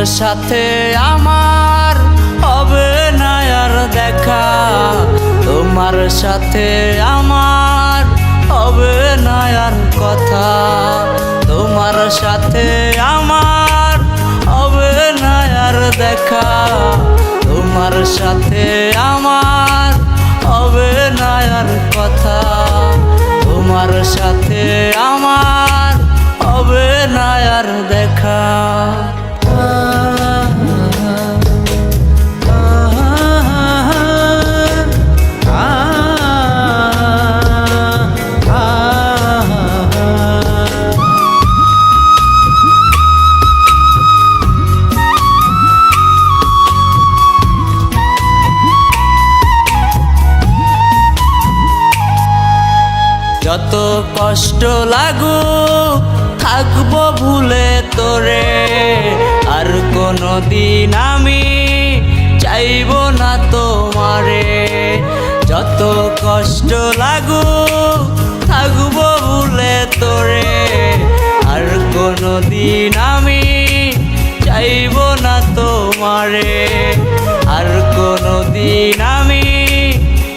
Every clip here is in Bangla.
সাথে আমার হবে না আর দেখা, তোমার সাথে আমার হবে না আর কথা, তোমার সাথে আমার হবে না আর দেখা, তোমার সাথে আমার হবে না আর কথা, তোমার সাথে আমার হবে না আর দেখা। যত কষ্ট লাগুক থাকবো ভুলে তোরে, আর কোনো দিন আমি চাইবো না তোমারে। যত কষ্ট লাগুক থাকবো ভুলে তোরে, আর কোনো দিন আমি চাইবো না তোমারে, আর কোনো দিন আমি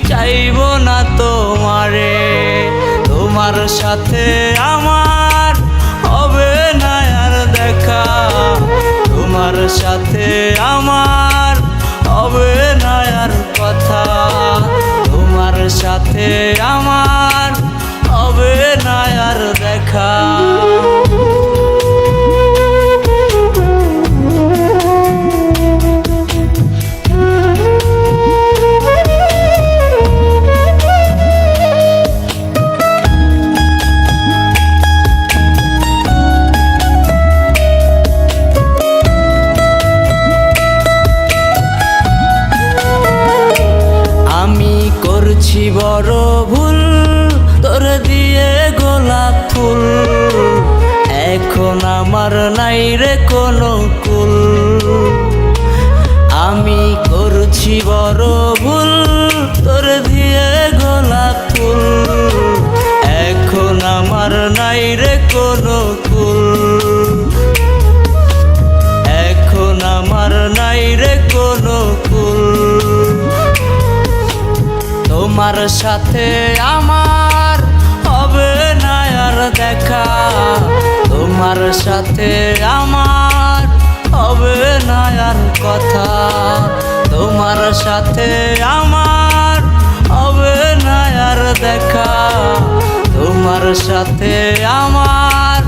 চাইবো না তোমারে। তোমার সাথে আমার হবে না আর দেখা, তোমার সাথে আমার হবে না আর কথা, তোমার সাথে আমার হবে না আর দেখা। করছি বড় ভুল তোর দিয়ে গোলাপ ফুল, এখন আমার নাই রে কোনো কুল। আমি করছি বড় ভুল তোর দিয়ে গোলাপ ফুল, এখন আমার নাই রে কোনো কুল, এখন আমার নাই রে কোনো কুল। তোমার সাথে আমার হবে না আর দেখা, তোমার সাথে আমার হবে না আর কথা, তোমার সাথে আমার হবে না আর দেখা, তোমার সাথে আমার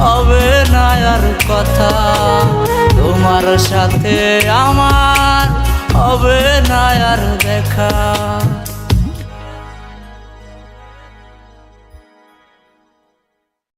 হবে না আর কথা, তোমার সাথে আমার হবে না আর দেখা।